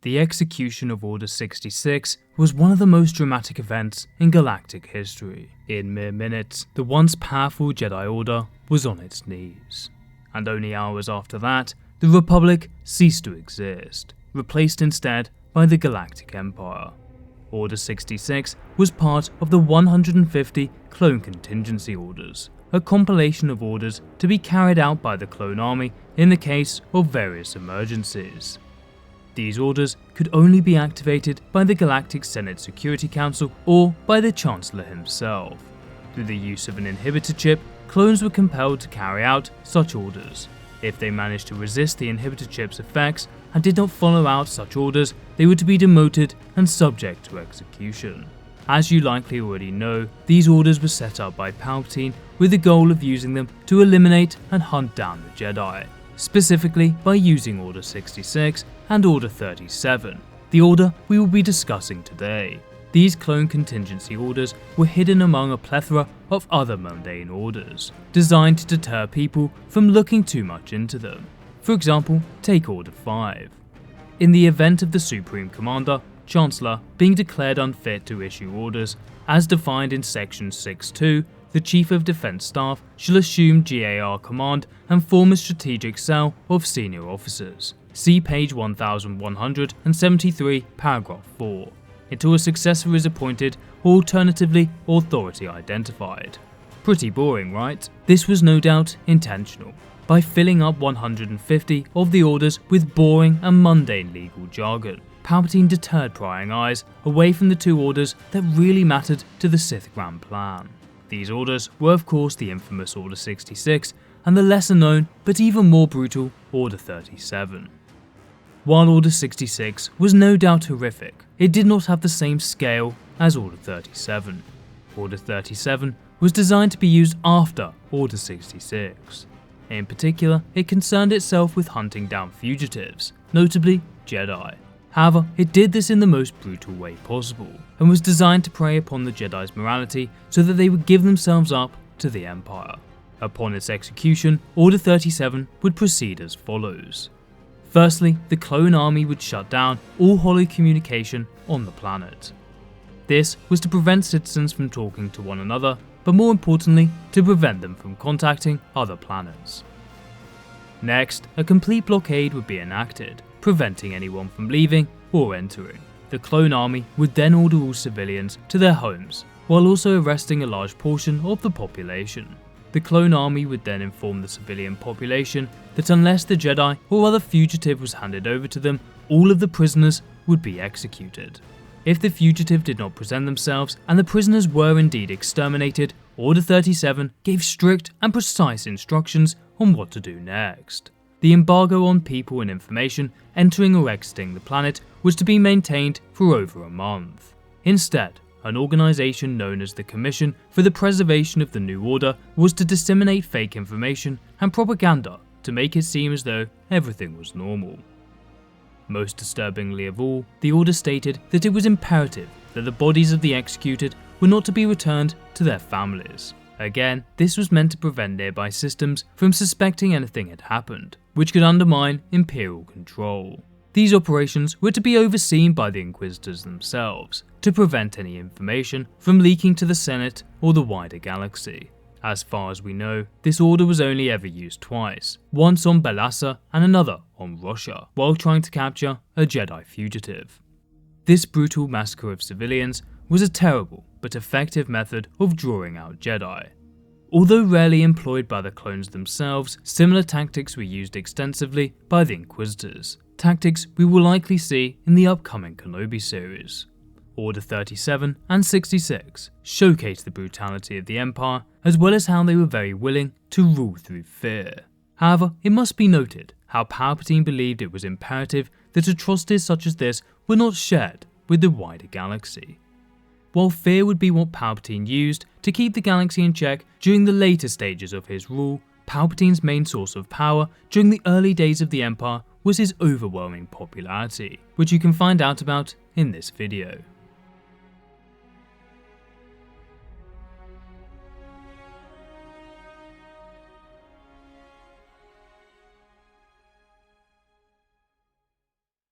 The execution of Order 66 was one of the most dramatic events in galactic history. In mere minutes, the once powerful Jedi Order was on its knees. And only hours after that, the Republic ceased to exist, replaced instead by the Galactic Empire. Order 66 was part of the 150 Clone Contingency Orders, a compilation of orders to be carried out by the Clone Army in the case of various emergencies. These orders could only be activated by the Galactic Senate Security Council or by the Chancellor himself. Through the use of an inhibitor chip, clones were compelled to carry out such orders. If they managed to resist the inhibitor chip's effects and did not follow out such orders, they were to be demoted and subject to execution. As you likely already know, these orders were set up by Palpatine with the goal of using them to eliminate and hunt down the Jedi, specifically by using Order 66 and Order 37, the order we will be discussing today. These clone contingency orders were hidden among a plethora of other mundane orders, designed to deter people from looking too much into them. For example, take Order 5. In the event of the Supreme Commander, Chancellor, being declared unfit to issue orders, as defined in Section 6.2, the Chief of Defense Staff shall assume GAR command and form a strategic cell of senior officers. See page 1173, paragraph 4. Until a successor is appointed or alternatively authority identified. Pretty boring, right? This was no doubt intentional. By filling up 150 of the orders with boring and mundane legal jargon, Palpatine deterred prying eyes away from the two orders that really mattered to the Sith Grand Plan. These orders were of course the infamous Order 66 and the lesser known but even more brutal Order 37. While Order 66 was no doubt horrific, it did not have the same scale as Order 37. Order 37 was designed to be used after Order 66. In particular, it concerned itself with hunting down fugitives, notably Jedi. However, it did this in the most brutal way possible, and was designed to prey upon the Jedi's morality so that they would give themselves up to the Empire. Upon its execution, Order 37 would proceed as follows. Firstly, the clone army would shut down all holo communication on the planet. This was to prevent citizens from talking to one another, but more importantly, to prevent them from contacting other planets. Next, a complete blockade would be enacted, preventing anyone from leaving or entering. The clone army would then order all civilians to their homes, while also arresting a large portion of the population. The clone army would then inform the civilian population that unless the Jedi or other fugitive was handed over to them, all of the prisoners would be executed. If the fugitive did not present themselves and the prisoners were indeed exterminated, Order 37 gave strict and precise instructions on what to do next. The embargo on people and information entering or exiting the planet was to be maintained for over a month. Instead, an organisation known as the Commission for the Preservation of the New Order was to disseminate fake information and propaganda to make it seem as though everything was normal. Most disturbingly of all, the order stated that it was imperative that the bodies of the executed were not to be returned to their families. Again, this was meant to prevent nearby systems from suspecting anything had happened, which could undermine Imperial control. These operations were to be overseen by the Inquisitors themselves, to prevent any information from leaking to the Senate or the wider galaxy. As far as we know, this order was only ever used twice, once on Belassa and another on Russia, while trying to capture a Jedi fugitive. This brutal massacre of civilians was a terrible but effective method of drawing out Jedi. Although rarely employed by the clones themselves, similar tactics were used extensively by the Inquisitors, tactics we will likely see in the upcoming Kenobi series. Order 37 and 66 showcase the brutality of the Empire, as well as how they were very willing to rule through fear. However, it must be noted how Palpatine believed it was imperative that atrocities such as this were not shared with the wider galaxy. While fear would be what Palpatine used to keep the galaxy in check during the later stages of his rule, Palpatine's main source of power during the early days of the Empire was his overwhelming popularity, which you can find out about in this video.